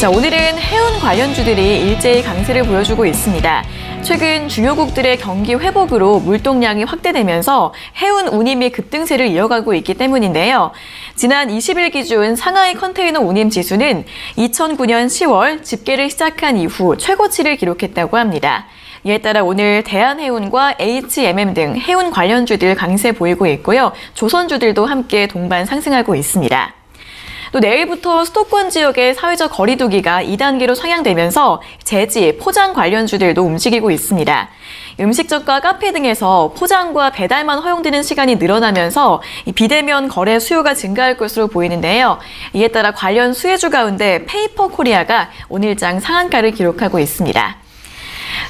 자, 오늘은 해운 관련주들이 일제히 강세를 보여주고 있습니다. 최근 주요국들의 경기 회복으로 물동량이 확대되면서 해운 운임이 급등세를 이어가고 있기 때문인데요. 지난 20일 기준 상하이 컨테이너 운임 지수는 2009년 10월 집계를 시작한 이후 최고치를 기록했다고 합니다. 이에 따라 오늘 대한해운과 HMM 등 해운 관련주들 강세 보이고 있고요. 조선주들도 함께 동반 상승하고 있습니다. 또 내일부터 수도권 지역의 사회적 거리 두기가 2단계로 상향되면서 제지, 포장 관련주들도 움직이고 있습니다. 음식점과 카페 등에서 포장과 배달만 허용되는 시간이 늘어나면서 비대면 거래 수요가 증가할 것으로 보이는데요. 이에 따라 관련 수혜주 가운데 페이퍼 코리아가 오늘장 상한가를 기록하고 있습니다.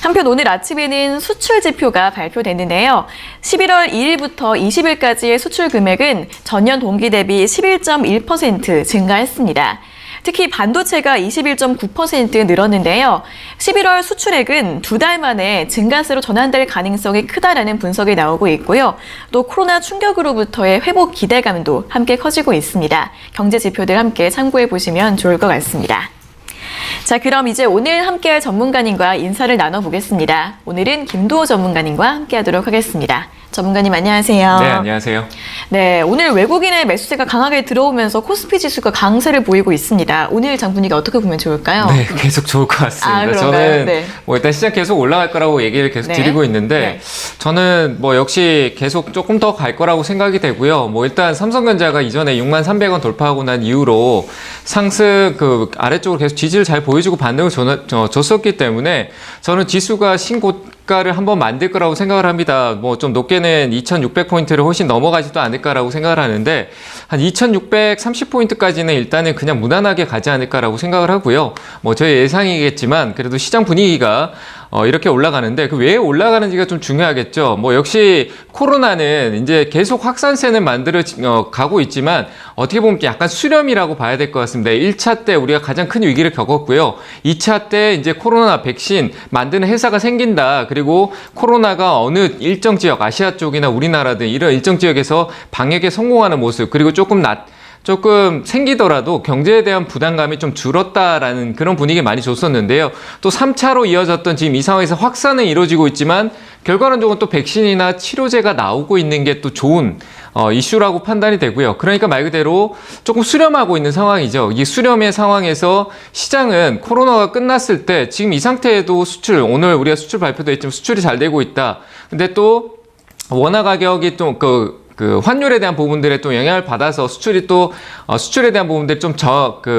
한편 오늘 아침에는 수출 지표가 발표됐는데요. 11월 2일부터 20일까지의 수출 금액은 전년 동기 대비 11.1% 증가했습니다. 특히 반도체가 21.9% 늘었는데요. 11월 수출액은 2달 만에 증가세로 전환될 가능성이 크다라는 분석이 나오고 있고요. 또 코로나 충격으로부터의 회복 기대감도 함께 커지고 있습니다. 경제 지표들 함께 참고해 보시면 좋을 것 같습니다. 자, 그럼 이제 오늘 함께할 전문가님과 인사를 나눠보겠습니다. 오늘은 김도호 전문가님과 함께하도록 하겠습니다. 전문가님 안녕하세요. 네, 안녕하세요. 네, 오늘 외국인의 매수세가 강하게 들어오면서 코스피 지수가 강세를 보이고 있습니다. 오늘 장 분위기 어떻게 보면 좋을까요? 네, 계속 좋을 것 같습니다. 저는 네. 일단 시장 계속 올라갈 거라고 얘기를 계속 드리고 있는데 저는 역시 계속 조금 더 갈 거라고 생각이 되고요. 일단 삼성전자가 이전에 63,300원 돌파하고 난 이후로 상승 아래쪽으로 계속 지지를 잘 보여주고 반등을 줬었기 때문에 저는 지수가 신고가를 한번 만들 거라고 생각을 합니다. 좀 높게는 2,600포인트를 훨씬 넘어가지도 않을까라고 생각을 하는데 한 2,630포인트까지는 일단은 그냥 무난하게 가지 않을까라고 생각을 하고요. 저의 예상이겠지만 그래도 시장 분위기가 이렇게 올라가는데 왜 올라가는지가 좀 중요하겠죠. 역시 코로나는 이제 계속 확산세는 가고 있지만 어떻게 보면 약간 수렴이라고 봐야 될 것 같습니다. 1차 때 우리가 가장 큰 위기를 겪었고요. 2차 때 이제 코로나 백신 만드는 회사가 생긴다. 그리고 코로나가 어느 일정 지역, 아시아 쪽이나 우리나라 등 이런 일정 지역에서 방역에 성공하는 모습, 그리고 조금 생기더라도 경제에 대한 부담감이 좀 줄었다라는 그런 분위기 많이 줬었는데요. 또 3차로 이어졌던 지금 이 상황에서 확산은 이루어지고 있지만 결과론적으로 또 백신이나 치료제가 나오고 있는 게 또 좋은 이슈라고 판단이 되고요. 그러니까 말 그대로 조금 수렴하고 있는 상황이죠. 이 수렴의 상황에서 시장은 코로나가 끝났을 때 지금 이 상태에도 오늘 우리가 수출 발표도 했지만 수출이 잘 되고 있다. 근데 또 원화 가격이 또 환율에 대한 부분들에 또 영향을 받아서 수출에 대한 부분들이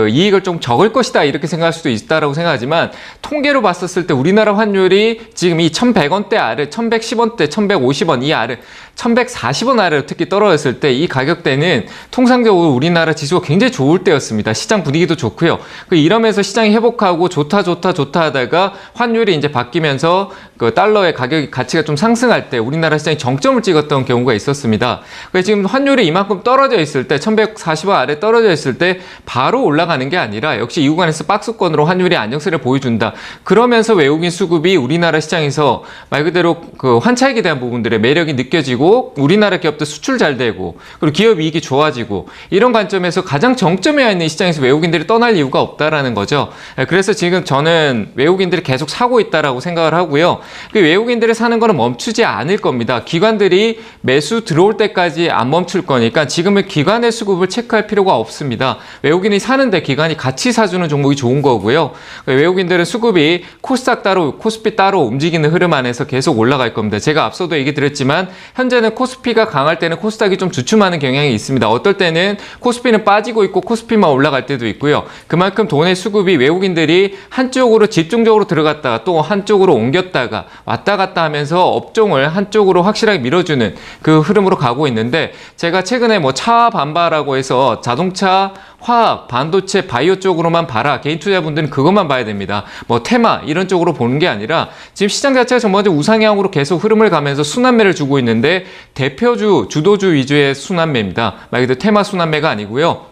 이익을 좀 적을 것이다 이렇게 생각할 수도 있다라고 생각하지만 통계로 봤었을 때 우리나라 환율이 지금 이 1,100원대 아래, 1,110원대, 1,150원 이 아래, 1,140원 아래로 특히 떨어졌을 때 이 가격대는 통상적으로 우리나라 지수가 굉장히 좋을 때였습니다. 시장 분위기도 좋고요. 이러면서 시장이 회복하고 좋다 하다가 환율이 이제 바뀌면서 달러의 가치가 좀 상승할 때 우리나라 시장이 정점을 찍었던 경우가 있었습니다. 그래서 지금 환율이 이만큼 떨어져 있을 때 1,140원 아래 떨어져 있을 때 바로 올라가는 게 아니라 역시 이 구간에서 박스권으로 환율이 안정세를 보여준다. 그러면서 외국인 수급이 우리나라 시장에서 말 그대로 환차익에 대한 부분들의 매력이 느껴지고 우리나라 기업도 수출 잘 되고 그리고 기업 이익이 좋아지고 이런 관점에서 가장 정점에 와 있는 시장에서 외국인들이 떠날 이유가 없다라는 거죠. 그래서 지금 저는 외국인들이 계속 사고 있다라고 생각을 하고요. 외국인들이 사는 거는 멈추지 않을 겁니다. 기관들이 매수 들어올 때까지 안 멈출 거니까 지금은 기관의 수급을 체크할 필요가 없습니다. 외국인이 사는데 기관이 같이 사주는 종목이 좋은 거고요. 외국인들은 수급이 코스닥 따로, 코스피 따로 움직이는 흐름 안에서 계속 올라갈 겁니다. 제가 앞서도 얘기 드렸지만 현재는 코스피가 강할 때는 코스닥이 좀 주춤하는 경향이 있습니다. 어떨 때는 코스피는 빠지고 있고 코스피만 올라갈 때도 있고요. 그만큼 돈의 수급이 외국인들이 한쪽으로 집중적으로 들어갔다가 또 한쪽으로 옮겼다가 왔다 갔다 하면서 업종을 한쪽으로 확실하게 밀어주는 그 흐름으로 가고 있는데 제가 최근에 차반바라고 해서 자동차, 화학, 반도체, 바이오 쪽으로만 봐라. 개인 투자분들은 그것만 봐야 됩니다. 테마 이런 쪽으로 보는 게 아니라 지금 시장 자체가 전반적으로 우상향으로 계속 흐름을 가면서 순환매를 주고 있는데 대표주, 주도주 위주의 순환매입니다. 말 그대로 테마 순환매가 아니고요.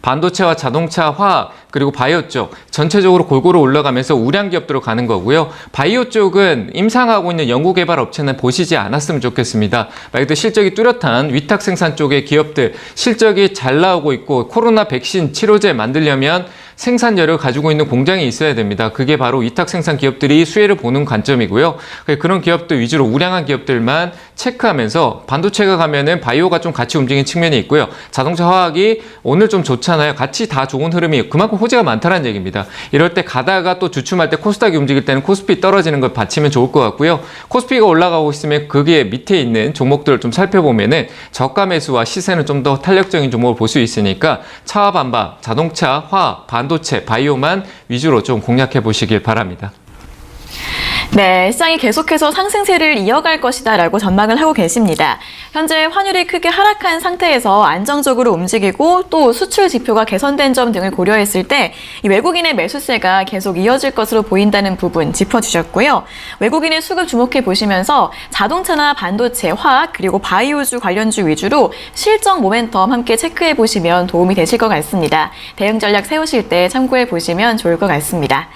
반도체와 자동차, 화학, 그리고 바이오 쪽 전체적으로 골고루 올라가면서 우량 기업들로 가는 거고요. 바이오 쪽은 임상하고 있는 연구개발 업체는 보시지 않았으면 좋겠습니다. 말 그대로 실적이 뚜렷한 위탁 생산 쪽의 기업들 실적이 잘 나오고 있고 코로나 백신 치료제 만들려면 생산열을 가지고 있는 공장이 있어야 됩니다. 그게 바로 위탁 생산 기업들이 수혜를 보는 관점이고요. 그런 기업들 위주로 우량한 기업들만 체크하면서 반도체가 가면은 바이오가 좀 같이 움직이는 측면이 있고요. 자동차, 화학이 오늘 좀 좋잖아요. 같이 다 좋은 흐름이 그만큼 호재가 많다는 얘기입니다. 이럴 때 가다가 또 주춤할 때 코스닥이 움직일 때는 코스피 떨어지는 걸 받치면 좋을 것 같고요. 코스피가 올라가고 있으면 그게 밑에 있는 종목들을 좀 살펴보면은 저가 매수와 시세는 좀 더 탄력적인 종목을 볼 수 있으니까 차와 반박, 자동차, 화학, 반도체, 바이오만 위주로 좀 공략해 보시길 바랍니다. 네, 시장이 계속해서 상승세를 이어갈 것이다라고 전망을 하고 계십니다. 현재 환율이 크게 하락한 상태에서 안정적으로 움직이고 또 수출 지표가 개선된 점 등을 고려했을 때 이 외국인의 매수세가 계속 이어질 것으로 보인다는 부분 짚어주셨고요. 외국인의 수급 주목해 보시면서 자동차나 반도체, 화학 그리고 바이오주 관련주 위주로 실적 모멘텀 함께 체크해 보시면 도움이 되실 것 같습니다. 대응 전략 세우실 때 참고해 보시면 좋을 것 같습니다.